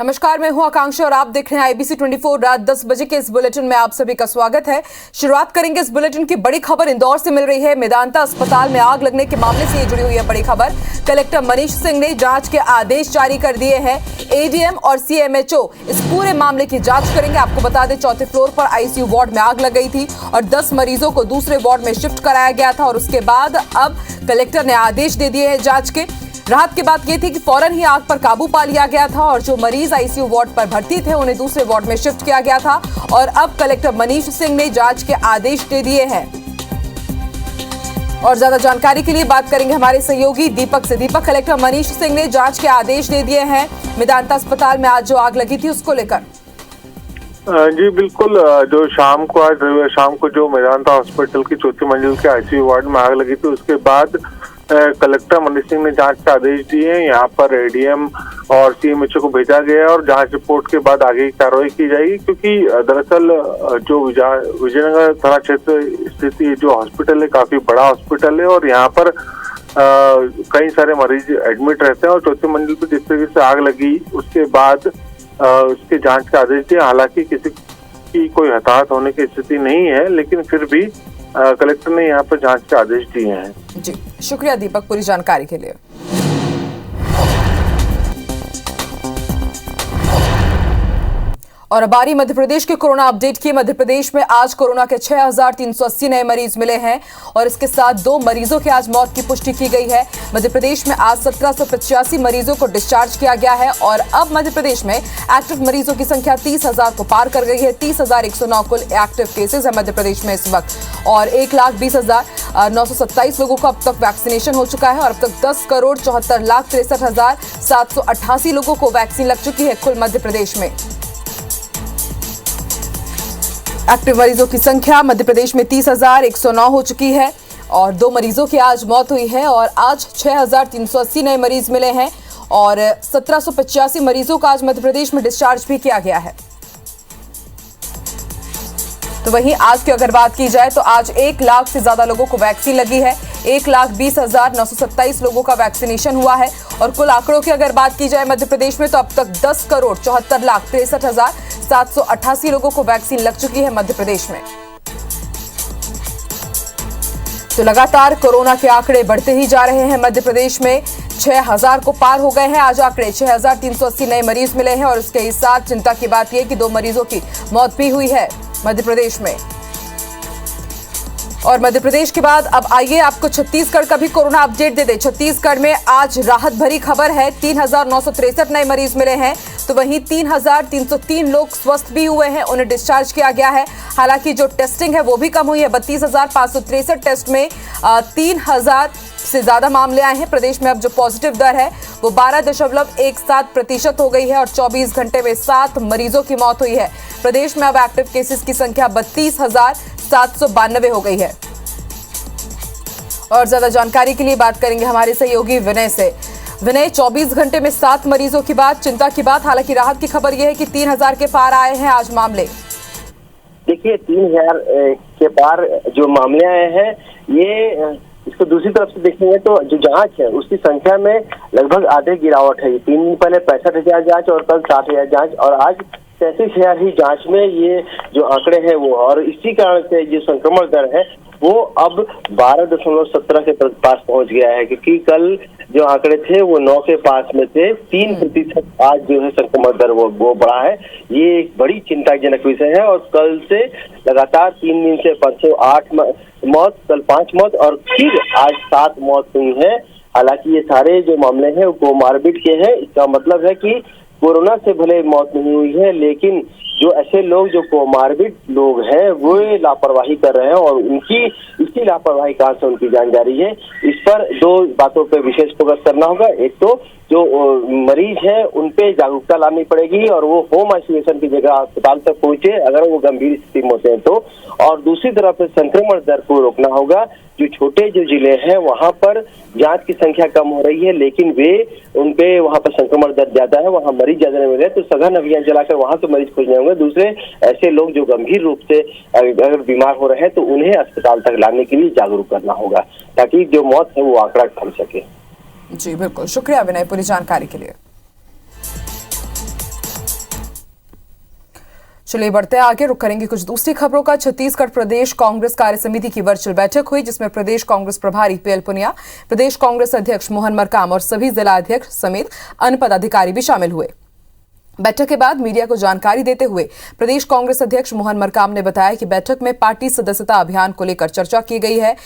नमस्कार, मैं हूं आकांक्षा और आप देख रहे हैं IBC 24 रात 10 बजे के इस बुलेटिन में आप सभी का स्वागत है। शुरुआत करेंगे इस बुलेटिन की बड़ी खबर इंदौर से मिल रही है। मेदांता अस्पताल में आग लगने के मामले से जुड़ी हुई है बड़ी खबर। कलेक्टर मनीष सिंह ने जांच के आदेश जारी कर दिए हैं। ADM और CMHO इस पूरे मामले की जांच करेंगे। आपको बता दें, चौथे फ्लोर पर ICU वार्ड में आग लग गई थी और 10 मरीजों को दूसरे वार्ड में शिफ्ट कराया गया था और उसके बाद अब कलेक्टर ने आदेश दे दिए हैं जांच के। राहत की बात यह थी कि फौरन ही आग पर काबू पा लिया गया था और जो मरीज ICU वार्ड पर भर्ती थे उन्हें दूसरे वार्ड में शिफ्ट किया गया था और अब कलेक्टर मनीष सिंह ने जांच के आदेश दे दिए हैं। और ज्यादा जानकारी के लिए बात करेंगे हमारे सहयोगी दीपक से। दीपक, कलेक्टर मनीष सिंह ने जांच के आदेश दे दिए हैं मेदांता अस्पताल में आज जो आग लगी थी उसको लेकर। जी बिल्कुल, जो शाम को जो मेदांता हॉस्पिटल की चौथी मंजिल के ICU वार्ड में आग लगी थी उसके बाद कलेक्टर मनीष सिंह ने जांच के आदेश दिए हैं। यहाँ पर ADM और CMHO को भेजा गया है और जांच रिपोर्ट के बाद आगे की कार्रवाई की जाएगी, क्योंकि दरअसल जो विजयनगर थाना क्षेत्र स्थित जो हॉस्पिटल है काफी बड़ा हॉस्पिटल है और यहाँ पर कई सारे मरीज एडमिट रहते हैं और चौथी मंजिल पर जिस तरीके से आग लगी उसके बाद उसके जांच के आदेश दिए। हालांकि किसी की कोई हताहत होने की स्थिति नहीं है, लेकिन फिर भी कलेक्टर ने यहाँ पर जांच के आदेश दिए हैं। जी शुक्रिया दीपक पूरी जानकारी के लिए। और अब बारी मध्य प्रदेश के कोरोना अपडेट की। मध्य प्रदेश में आज कोरोना के 6,380 नए मरीज मिले हैं और इसके साथ 2 मरीजों की आज मौत की पुष्टि की गई है। मध्य प्रदेश में आज 1785 मरीजों को डिस्चार्ज किया गया है और अब मध्य प्रदेश में एक्टिव मरीजों की संख्या 30,000 को पार कर गई है। 30,109 कुल एक्टिव केसेज है मध्य प्रदेश में इस वक्त और 1,20,927 लोगों को अब तक वैक्सीनेशन हो चुका है और अब तक 10,74,63,788 लोगों को वैक्सीन लग चुकी है कुल मध्य प्रदेश में। एक्टिव मरीजों की संख्या मध्य प्रदेश में 30,109 हो चुकी है और 2 मरीजों की आज मौत हुई है और आज 6,380 नए मरीज मिले हैं और 1,785 मरीजों का आज मध्य प्रदेश में डिस्चार्ज भी किया गया है। तो वहीं आज की अगर बात की जाए तो आज 1 लाख से ज्यादा लोगों को वैक्सीन लगी है। 1,20,927 लोगों का वैक्सीनेशन हुआ है और कुल आंकड़ों की अगर बात की जाए मध्य प्रदेश में तो अब तक 10,74,63,788 लोगों को वैक्सीन लग चुकी है मध्य प्रदेश में। तो लगातार कोरोना के आंकड़े बढ़ते ही जा रहे हैं। मध्य प्रदेश में 6,000 को पार हो गए हैं आज आंकड़े। 6,380 नए मरीज मिले हैं और इसके साथ चिंता की बात यह कि 2 मरीजों की मौत भी हुई है मध्य प्रदेश में। और मध्य प्रदेश के बाद अब आइए आपको छत्तीसगढ़ का भी कोरोना अपडेट दे दे। छत्तीसगढ़ में आज राहत भरी खबर है। 3,963 नए मरीज मिले हैं तो वहीं 3,303 लोग स्वस्थ भी हुए हैं, उन्हें डिस्चार्ज किया गया है। हालांकि जो टेस्टिंग है वो भी कम हुई है। 32,563 टेस्ट में 3,000 से ज्यादा मामले आए हैं। प्रदेश में अब जो पॉजिटिव दर है वो 12.17% हो गई है और 24 घंटे में 7 मरीजों की मौत हुई है। प्रदेश में अब एक्टिव केसेस की संख्या 32,792 हो गई है। और ज्यादा जानकारी के लिए बात करेंगे हमारे सहयोगी विनय से। विनय, 24 घंटे में 7 मरीजों की बात चिंता की बात। हालांकि राहत की खबर यह है कि 3,000 के पार आए हैं आज मामले। देखिए, 3,000 के पार जो मामले आए हैं, ये इसको दूसरी तरफ से देखेंगे तो जो जांच है उसकी संख्या में लगभग आधे गिरावट है। 3 दिन पहले 65,000 जांच और कल 60,000 जांच और आज 33,000 ही जांच में ये जो आंकड़े हैं वो, और इसी कारण से जो संक्रमण दर है वो अब 12.17 के पास पहुंच गया है, क्योंकि कल जो आंकड़े थे वो 9 के पास में थे। 3% आज जो है संक्रमण दर वो बढ़ा है। ये एक बड़ी चिंताजनक विषय है और कल से लगातार 3 दिन से 508 मौत, कल 5 मौत और फिर आज 7 मौत हुई है। हालांकि ये सारे जो मामले हैं वो कोमार्बिड के हैं। इसका मतलब है कि कोरोना से भले मौत नहीं हुई है, लेकिन जो ऐसे लोग जो कोमार्बिड लोग हैं वो लापरवाही कर रहे हैं और उनकी इसी लापरवाही कारण से उनकी जान जा रही है। इस पर 2 बातों पे विशेष फोकस करना होगा। एक तो जो मरीज है उन पे जागरूकता लानी पड़ेगी और वो होम आइसोलेशन की जगह अस्पताल तक पहुंचे अगर वो गंभीर स्थिति में होते हैं तो, और दूसरी तरफ संक्रमण दर को रोकना होगा। जो छोटे जो जिले हैं वहां पर जांच की संख्या कम हो रही है, लेकिन उनपे वहां पर संक्रमण दर ज्यादा है, वहां मरीज ज्यादा नहीं मिल रहे, तो सघन अभियान चलाकर वहां तो मरीज खोजने होंगे। दूसरे ऐसे लोग जो गंभीर रूप से अगर बीमार हो रहे हैं तो उन्हें अस्पताल तक लाने के लिए जागरूक करना होगा ताकि जो मौत है वो आंकड़ा कम सके। जी बिल्कुल, शुक्रिया विनय पूरी जानकारी के लिए। चलिए बढ़ते हैं आगे, रुक करेंगे कुछ दूसरी खबरों का। छत्तीसगढ़ प्रदेश कांग्रेस कार्य समिति की वर्चुअल बैठक हुई, जिसमें प्रदेश कांग्रेस प्रभारी पीएल पुनिया, प्रदेश कांग्रेस अध्यक्ष मोहन मरकाम और सभी जिला अध्यक्ष समेत अन्य पदाधिकारी भी शामिल हुए। बैठक के बाद मीडिया को जानकारी देते हुए प्रदेश कांग्रेस अध्यक्ष मोहन मरकाम ने बताया कि बैठक में पार्टी सदस्यता अभियान को लेकर चर्चा की गई है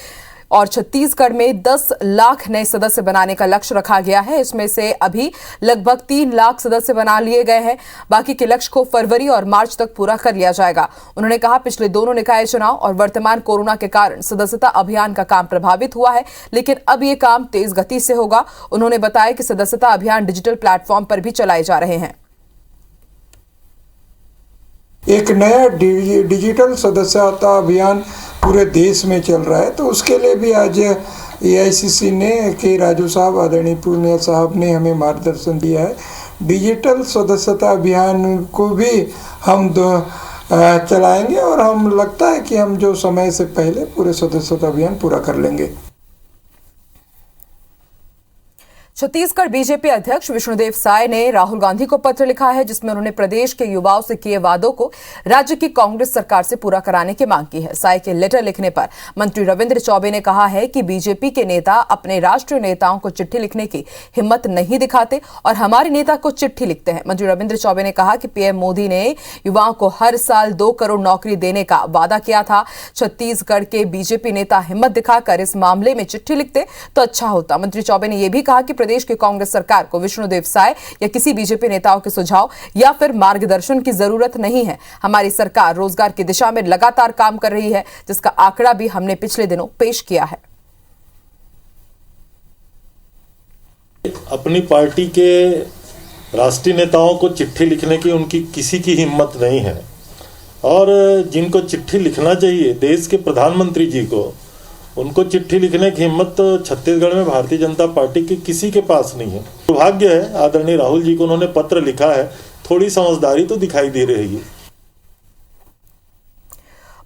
और छत्तीसगढ़ में 10 लाख नए सदस्य बनाने का लक्ष्य रखा गया है। इसमें से अभी लगभग 3 लाख सदस्य बना लिए गए हैं। बाकी के लक्ष्य को फरवरी और मार्च तक पूरा कर लिया जाएगा। उन्होंने कहा, पिछले दोनों निकाय चुनाव और वर्तमान कोरोना के कारण सदस्यता अभियान का काम प्रभावित हुआ है, लेकिन अब ये काम तेज गति से होगा। उन्होंने बताया कि सदस्यता अभियान डिजिटल प्लेटफॉर्म पर भी चलाए जा रहे हैं। एक नया डिजिटल सदस्यता अभियान पूरे देश में चल रहा है, तो उसके लिए भी आज एआईसीसी ने के राजू साहब, आदरणीय पुनिया साहब ने हमें मार्गदर्शन दिया है। डिजिटल सदस्यता अभियान को भी हम चलाएंगे और हम लगता है कि हम जो समय से पहले पूरे सदस्यता अभियान पूरा कर लेंगे। छत्तीसगढ़ बीजेपी अध्यक्ष विष्णुदेव साय ने राहुल गांधी को पत्र लिखा है, जिसमें उन्होंने प्रदेश के युवाओं से किए वादों को राज्य की कांग्रेस सरकार से पूरा कराने की मांग की है। साय के लेटर लिखने पर मंत्री रविंद्र चौबे ने कहा है कि बीजेपी के नेता अपने राष्ट्रीय नेताओं को चिट्ठी लिखने की हिम्मत नहीं दिखाते और हमारे नेता को चिट्ठी लिखते हैं। मंत्री रविंद्र चौबे ने कहा कि पीएम मोदी ने युवाओं को हर साल 2 करोड़ नौकरी देने का वादा किया था। छत्तीसगढ़ के बीजेपी नेता हिम्मत दिखाकर इस मामले में चिट्ठी लिखते तो अच्छा होता। मंत्री चौबे ने यह भी कहा कि प्रदेश की कांग्रेस सरकार को विष्णुदेव साय या किसी बीजेपी नेताओं के सुझाव या फिर मार्गदर्शन की जरूरत नहीं है। हमारी सरकार रोजगार की दिशा में लगातार काम कर रही है, जिसका आंकड़ा भी हमने पिछले दिनों पेश किया है। अपनी पार्टी के राष्ट्रीय नेताओं को चिट्ठी लिखने की उनकी किसी की हिम्मत नहीं है और जिनको चिट्ठी लिखना चाहिए देश के प्रधानमंत्री जी को, उनको चिट्ठी लिखने की हिम्मत तो छत्तीसगढ़ में भारतीय जनता पार्टी के किसी के पास नहीं है। दुर्भाग्य है, आदरणीय राहुल जी को उन्होंने पत्र लिखा है, थोड़ी समझदारी तो दिखाई दे रही है।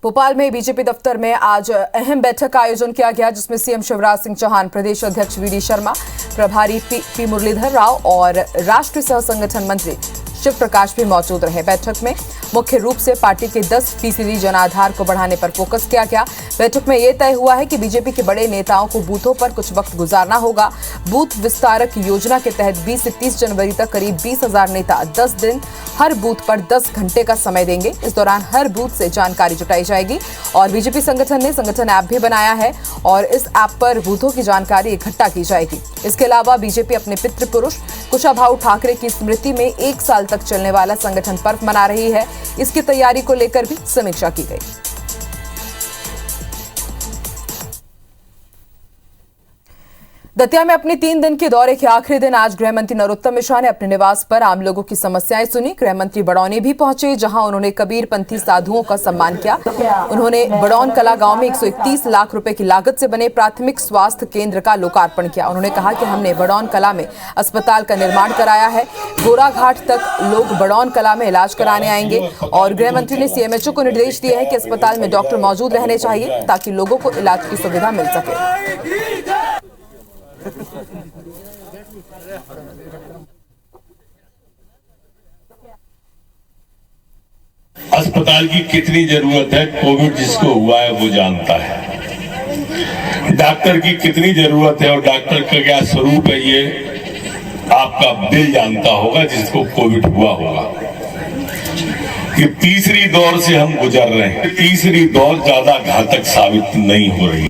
भोपाल में बीजेपी दफ्तर में आज अहम बैठक का आयोजन किया गया, जिसमें सीएम शिवराज सिंह चौहान, प्रदेश अध्यक्ष वीडी शर्मा, प्रभारी पी मुरलीधर राव और राष्ट्रीय सह संगठन मंत्री शिव प्रकाश भी मौजूद रहे। बैठक में मुख्य रूप से पार्टी के 10% जनाधार को बढ़ाने पर फोकस किया गया। बैठक में यह तय हुआ है कि बीजेपी के बड़े नेताओं को बूथों पर कुछ वक्त गुजारना होगा। बूथ विस्तारक योजना के तहत 20 से 30 जनवरी तक करीब 20,000 नेता 10 दिन हर बूथ पर 10 घंटे का समय देंगे। इस दौरान हर बूथ से जानकारी जुटाई जाएगी और बीजेपी संगठन ने संगठन ऐप भी बनाया है और इस ऐप पर बूथों की जानकारी इकट्ठा की जाएगी। इसके अलावा बीजेपी अपने पितृ पुरुष कुशाभाऊ ठाकरे की स्मृति में 1 साल तक चलने वाला संगठन पर्व मना रही है। इसकी तैयारी को लेकर भी समीक्षा की गई। दतिया में अपने 3 दिन के दौरे के आखिरी दिन आज गृह मंत्री नरोत्तम मिश्रा ने अपने निवास पर आम लोगों की समस्याएं सुनी। गृह मंत्री बड़ौनी भी पहुंचे, जहां उन्होंने कबीरपंथी साधुओं का सम्मान किया। उन्होंने बड़ौन कला गांव में 131 लाख रुपए की लागत से बने प्राथमिक स्वास्थ्य केंद्र का लोकार्पण किया। उन्होंने कहा कि हमने बड़ौन कला में अस्पताल का निर्माण कराया है। गोराघाट तक लोग बड़ौन कला में इलाज कराने आएंगे और गृह मंत्री ने सीएमएचओ को निर्देश दिए हैं कि अस्पताल में डॉक्टर मौजूद रहने चाहिए ताकि लोगों को इलाज की सुविधा मिल सके। अस्पताल की कितनी जरूरत है, कोविड जिसको हुआ है वो जानता है। डॉक्टर की कितनी जरूरत है और डॉक्टर का क्या स्वरूप है ये आपका दिल जानता होगा, जिसको कोविड हुआ होगा। कि तीसरी दौर से हम गुजर रहे हैं, तीसरी दौर ज्यादा घातक साबित नहीं हो रही।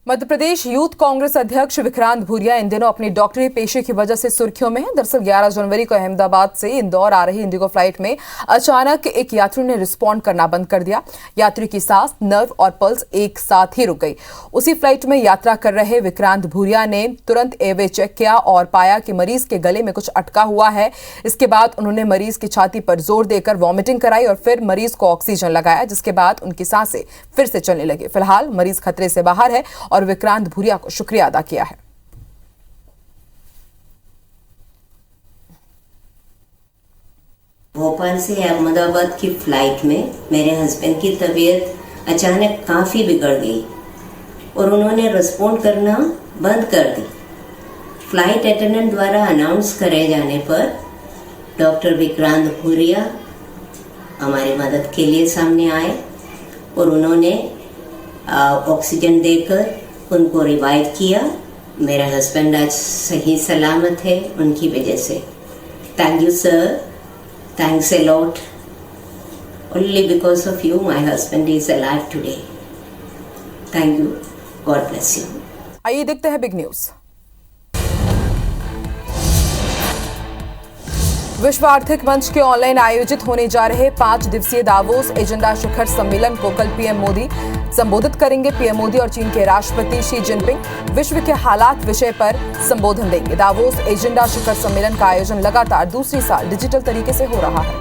मध्य प्रदेश यूथ कांग्रेस अध्यक्ष विक्रांत भूरिया इन दिनों अपनी डॉक्टरी पेशे की वजह से सुर्खियों में हैं। दरअसल 11 जनवरी को अहमदाबाद से इंदौर आ रही इंडिगो फ्लाइट में अचानक एक यात्री ने रिस्पॉन्ड करना बंद कर दिया। यात्री की सांस, नर्व और पल्स एक साथ ही रुक गई। उसी फ्लाइट में यात्रा कर रहे विक्रांत भूरिया ने तुरंत एयरवे चेक किया और पाया कि मरीज के गले में कुछ अटका हुआ है। इसके बाद उन्होंने मरीज की छाती पर जोर देकर वॉमिटिंग कराई और फिर मरीज को ऑक्सीजन लगाया, जिसके बाद उनकी सांसें फिर से चलने लगी। फिलहाल मरीज खतरे से बाहर है और विक्रांत भूरिया को शुक्रिया अदा किया है। भोपाल से अहमदाबाद की फ्लाइट में मेरे हस्बैंड की तबीयत अचानक काफ़ी बिगड़ गई और उन्होंने रिस्पॉन्ड करना बंद कर दी। फ्लाइट अटेंडेंट द्वारा अनाउंस करे जाने पर डॉक्टर विक्रांत भूरिया हमारी मदद के लिए सामने आए और उन्होंने ऑक्सीजन देकर उनको रिवाइव किया। मेरा हस्बैंड आज सही सलामत है उनकी वजह से। Thank you sir, thanks a lot. Only because of you my husband is alive today. Thank you. God bless you. आइए देखते हैं बिग न्यूज। विश्व आर्थिक मंच के ऑनलाइन आयोजित होने जा रहे 5 दिवसीय दावोस एजेंडा शिखर सम्मेलन को कल पीएम मोदी संबोधित करेंगे। पीएम मोदी और चीन के राष्ट्रपति शी जिनपिंग विश्व के हालात विषय पर संबोधन देंगे। दावोस एजेंडा शिखर सम्मेलन का आयोजन लगातार दूसरी साल डिजिटल तरीके से हो रहा है।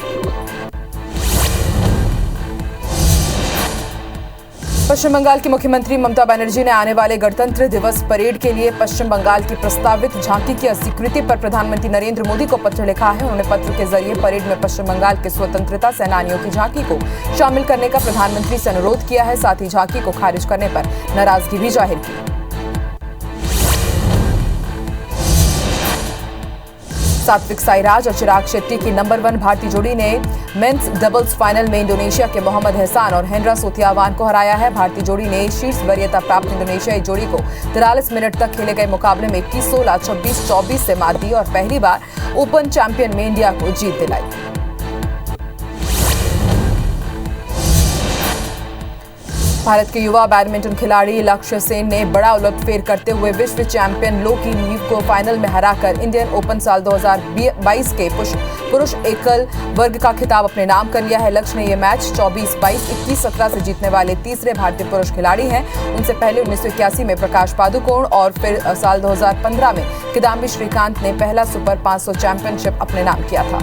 पश्चिम बंगाल की मुख्यमंत्री ममता बनर्जी ने आने वाले गणतंत्र दिवस परेड के लिए पश्चिम बंगाल की प्रस्तावित झांकी की अस्वीकृति पर प्रधानमंत्री नरेंद्र मोदी को पत्र लिखा है। उन्होंने पत्र के जरिए परेड में पश्चिम बंगाल के स्वतंत्रता सेनानियों की झांकी को शामिल करने का प्रधानमंत्री से अनुरोध किया है। साथ ही झांकी को खारिज करने पर नाराजगी भी जाहिर की। सात्विक साईराज और चिराग शेट्टी की नंबर 1 भारतीय जोड़ी ने मेंस डबल्स फाइनल में इंडोनेशिया के मोहम्मद एहसान और हेनरा सोतियावान को हराया है। भारतीय जोड़ी ने शीर्ष वरीयता प्राप्त इंडोनेशियाई जोड़ी को 43 मिनट तक खेले गए मुकाबले में 21-16, 26-24 से मात दी और पहली बार ओपन चैंपियन में इंडिया को जीत दिलाई। भारत के युवा बैडमिंटन खिलाड़ी लक्ष्य सेन ने बड़ा उलटफेर करते हुए विश्व चैंपियन लो की नीव को फाइनल में हराकर इंडियन ओपन साल 2022 के पुरुष एकल वर्ग का खिताब अपने नाम कर लिया है। लक्ष्य ने यह मैच 24-22, 21-17 से जीतने वाले तीसरे भारतीय पुरुष खिलाड़ी हैं। उनसे पहले 1981 में प्रकाश पादुकोण और फिर साल 2015 में किदाम्बी श्रीकांत ने पहला सुपर 500 चैंपियनशिप अपने नाम किया था।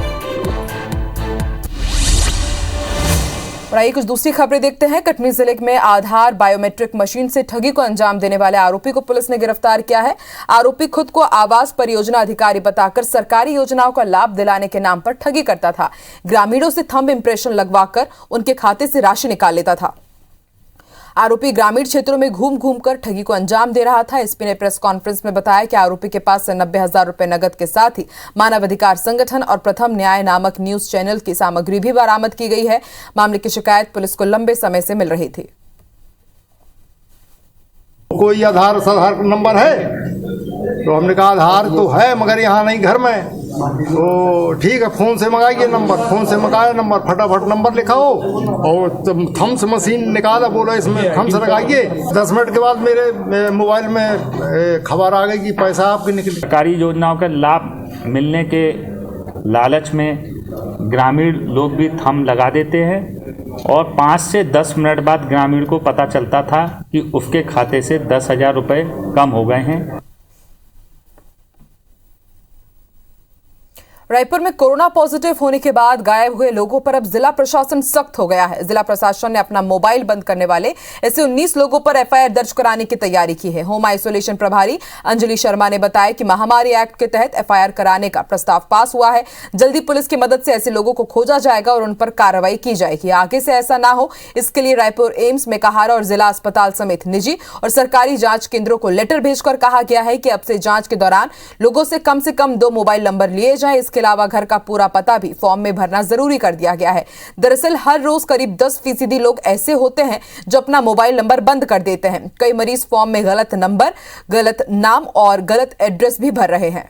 और आइए कुछ दूसरी खबरें देखते हैं। कटनी जिले में आधार बायोमेट्रिक मशीन से ठगी को अंजाम देने वाले आरोपी को पुलिस ने गिरफ्तार किया है। आरोपी खुद को आवास परियोजना अधिकारी बताकर सरकारी योजनाओं का लाभ दिलाने के नाम पर ठगी करता था। ग्रामीणों से थंब इंप्रेशन लगवाकर उनके खाते से राशि निकाल लेता था। आरोपी ग्रामीण क्षेत्रों में घूम घूम कर ठगी को अंजाम दे रहा था। एसपी ने प्रेस कॉन्फ्रेंस में बताया कि आरोपी के पास से 90,000 रुपए नगद के साथ ही मानवाधिकार संगठन और प्रथम न्याय नामक न्यूज चैनल की सामग्री भी बरामद की गई है। मामले की शिकायत पुलिस को लंबे समय से मिल रही थी। कोई आधार नंबर है तो हमने कहा आधार तो है मगर यहाँ नहीं घर में। तो ठीक है, फोन से मंगाइए नंबर। फोन से मंगाया नंबर, फटाफट नंबर लिखाओ और थम्स मशीन निकाला, बोला इसमें थम्स लगाइए। 10 मिनट के बाद मेरे मोबाइल में खबर आ गई कि पैसा आपके निकले। सरकारी योजनाओं का लाभ मिलने के लालच में ग्रामीण लोग भी थंब लगा देते हैं और 5 से 10 मिनट बाद ग्रामीण को पता चलता था कि उसके खाते से 10,000 रुपये कम हो गए हैं। रायपुर में कोरोना पॉजिटिव होने के बाद गायब हुए लोगों पर अब जिला प्रशासन सख्त हो गया है। जिला प्रशासन ने अपना मोबाइल बंद करने वाले ऐसे 19 लोगों पर एफआईआर दर्ज कराने की तैयारी की है। होम आइसोलेशन प्रभारी अंजलि शर्मा ने बताया कि महामारी एक्ट के तहत एफआईआर कराने का प्रस्ताव पास हुआ है। जल्दी पुलिस की मदद से ऐसे लोगों को खोजा जाएगा और उन पर कार्रवाई की जाएगी। आगे से ऐसा ना हो, इसके लिए रायपुर एम्स, मेकाहारा और जिला अस्पताल समेत निजी और सरकारी जांच केंद्रों को लेटर भेजकर कहा गया है कि अब से जांच के दौरान लोगों से कम 2 मोबाइल नंबर लिए जाएं। इसके अलावा घर का पूरा पता भी फॉर्म में भरना जरूरी कर दिया गया है। दरअसल हर रोज करीब 10% लोग ऐसे होते हैं जो अपना मोबाइल नंबर बंद कर देते हैं। कई मरीज फॉर्म में गलत नंबर, गलत नाम और गलत एड्रेस भी भर रहे हैं।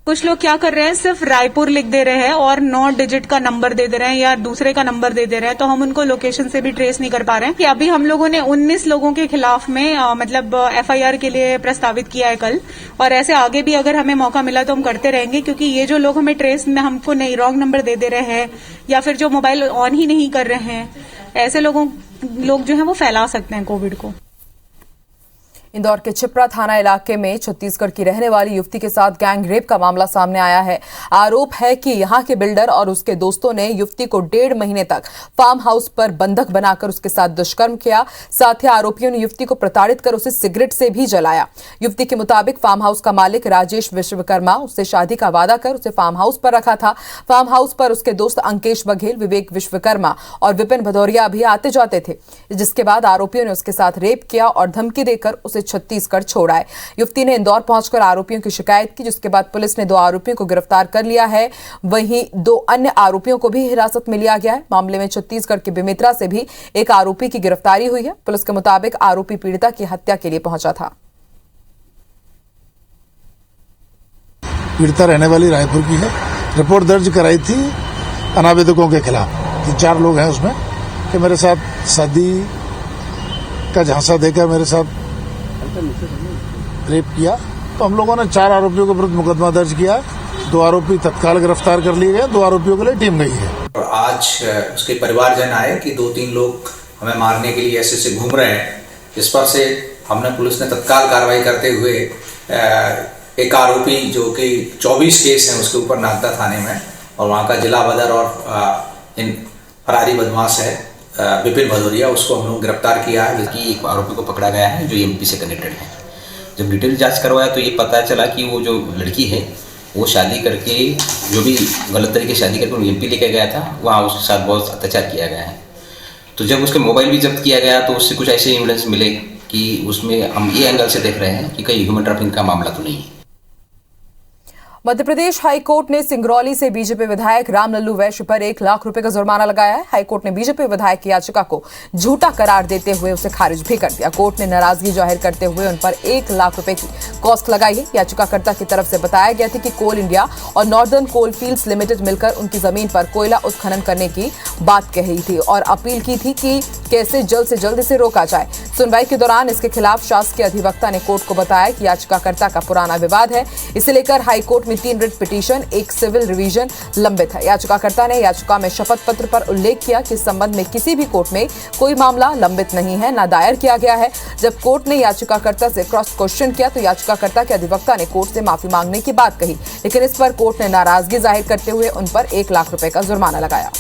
कुछ लोग क्या कर रहे हैं, सिर्फ रायपुर लिख दे रहे हैं और 9 डिजिट का नंबर दे दे रहे हैं या दूसरे का नंबर दे दे रहे हैं, तो हम उनको लोकेशन से भी ट्रेस नहीं कर पा रहे हैं। कि अभी हम लोगों ने 19 लोगों के खिलाफ में एफआईआर के लिए प्रस्तावित किया है कल, और ऐसे आगे भी अगर हमें मौका मिला तो हम करते रहेंगे, क्योंकि ये जो लोग हमें ट्रेस में हमको नहीं रॉन्ग नंबर दे दे रहे हैं या फिर जो मोबाइल ऑन ही नहीं कर रहे हैं, ऐसे लोग जो है वो फैला सकते हैं कोविड को। इंदौर के छिपरा थाना इलाके में छत्तीसगढ़ की रहने वाली युवती के साथ गैंग रेप का मामला सामने आया है। आरोप है कि यहां के बिल्डर और उसके दोस्तों ने युवती को 1.5 महीने तक फार्म हाउस पर बंधक बनाकर उसके साथ दुष्कर्म किया। साथ ही आरोपियों ने युवती को प्रताड़ित कर उसे सिगरेट से भी जलाया। युवती के मुताबिक फार्म हाउस का मालिक राजेश विश्वकर्मा उससे शादी का वादा कर उसे फार्म हाउस पर रखा था। फार्म हाउस पर उसके दोस्त अंकेश बघेल, विवेक विश्वकर्मा और विपिन भदौरिया भी आते जाते थे, जिसके बाद आरोपियों ने उसके साथ रेप किया और धमकी देकर उसे से छत्तीसगढ़ छोड़ आए। युवती ने इंदौर पहुंचकर आरोपियों की शिकायत की, जिसके बाद पुलिस ने 2 आरोपियों को गिरफ्तार कर लिया है। वहीं 2 अन्य आरोपियों को भी हिरासत में लिया गया है। मामले में छत्तीसगढ़ के बेमेतरा से भी एक आरोपी की गिरफ्तारी हुई है। पुलिस के मुताबिक आरोपी पीड़िता की हत्या के लिए पहुंचा था। पीड़िता रहने वाली रायपुर की है। रिपोर्ट दर्ज कराई थी अनावेदकों के खिलाफ कि 4 लोग हैं उसमें कि मेरे साथ शादी का झांसा देकर मेरे साथ रेप किया। तो हम लोगों ने 4 आरोपियों के विरुद्ध मुकदमा दर्ज किया। 2 आरोपी तत्काल गिरफ्तार कर लिए गए। 2 आरोपियों के लिए टीम गई है। और आज उसके परिवारजन आए कि 2-3 लोग हमें मारने के लिए ऐसे घूम रहे हैं। इस पर से हमने पुलिस ने तत्काल कार्रवाई करते हुए एक आरोपी जो कि 24 केस हैं उसके ऊपर नागदा थाने में और वहाँ का जिला बदर और इन फरारी बदमाश है विपिन भदौरिया, उसको हम लोग गिरफ्तार किया है। कि एक आरोपी को पकड़ा गया है जो एमपी से कनेक्टेड है। जब डिटेल जांच करवाया तो ये पता चला कि वो जो लड़की है वो शादी करके जो भी गलत तरीके शादी करके वो एमपी लेके गया था, वहाँ उसके साथ बहुत अत्याचार किया गया है। तो जब उसके मोबाइल भी जब्त किया गया तो उससे कुछ ऐसे एविडेंस मिले कि उसमें हम ये एंगल से देख रहे हैं कि कहीं ह्यूमन ट्रैफिकिंग का मामला तो नहीं है। मध्य प्रदेश हाईकोर्ट ने सिंगरौली से बीजेपी विधायक रामलल्लू वैश्य पर 1 लाख रुपए का जुर्माना लगाया है। हाईकोर्ट ने बीजेपी विधायक की याचिका को झूठा करार देते हुए उसे खारिज भी कर दिया। कोर्ट ने नाराजगी जाहिर करते हुए उन पर 1 लाख रुपए की कॉस्ट लगाई है। याचिकाकर्ता की तरफ से बताया गया था कि कोल इंडिया और नॉर्दर्न कोल फील्ड्स लिमिटेड मिलकर उनकी जमीन पर कोयला उत्खनन करने की बात कही थी और अपील की थी कि कैसे जल्द से जल्द इसे रोका जाए। सुनवाई के दौरान इसके खिलाफ शासकीय अधिवक्ता ने कोर्ट को बताया कि याचिकाकर्ता का पुराना विवाद है। इसे लेकर हाईकोर्ट में 3 रिट पिटीशन, 1 सिविल रिवीजन लंबित है। याचिकाकर्ता ने याचिका में शपथ पत्र पर उल्लेख किया कि इस संबंध में किसी भी कोर्ट में कोई मामला लंबित नहीं है, न दायर किया गया है। जब कोर्ट ने याचिकाकर्ता से क्रॉस क्वेश्चन किया तो याचिकाकर्ता के अधिवक्ता ने कोर्ट से माफी मांगने की बात कही, लेकिन इस पर कोर्ट ने नाराजगी जाहिर करते हुए उन पर 1 लाख रुपए का जुर्माना लगाया।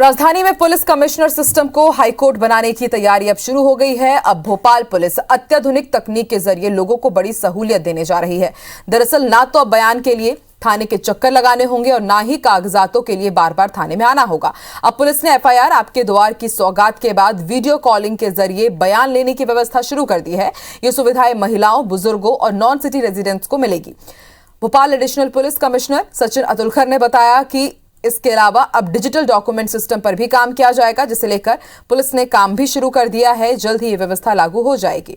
राजधानी में पुलिस कमिश्नर सिस्टम को हाईकोर्ट बनाने की तैयारी अब शुरू हो गई है। अब भोपाल पुलिस अत्याधुनिक तकनीक के जरिए लोगों को बड़ी सहूलियत देने जा रही है। दरअसल ना तो अब बयान के लिए थाने के चक्कर लगाने होंगे और ना ही कागजातों के लिए बार बार थाने में आना होगा। अब पुलिस ने एफआईआर आपके द्वार की सौगात के बाद वीडियो कॉलिंग के जरिए बयान लेने की व्यवस्था शुरू कर दी है। ये सुविधाएं महिलाओं, बुजुर्गों और नॉन सिटी रेजिडेंट्स को मिलेगी। Bhopal additional police commissioner Sachin Atulkar ने बताया कि इसके अलावा अब डिजिटल डॉक्यूमेंट सिस्टम पर भी काम किया जाएगा, जिसे लेकर पुलिस ने काम भी शुरू कर दिया है। जल्द ही ये व्यवस्था लागू हो जाएगी।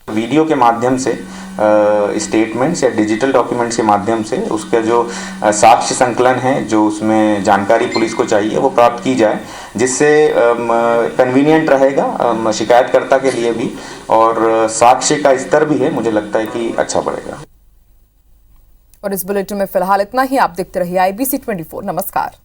वीडियो के माध्यम से स्टेटमेंट्स या डिजिटल डॉक्यूमेंट्स के माध्यम से उसका जो साक्ष्य संकलन है, जो उसमें जानकारी पुलिस को चाहिए वो प्राप्त की जाए, जिससे कन्वीनियंट रहेगा शिकायतकर्ता के लिए भी और साक्ष्य का स्तर भी है, मुझे लगता है कि अच्छा बढ़ेगा। और इस बुलेटिन में फिलहाल इतना ही। आप देखते रहिए IBC 24। नमस्कार।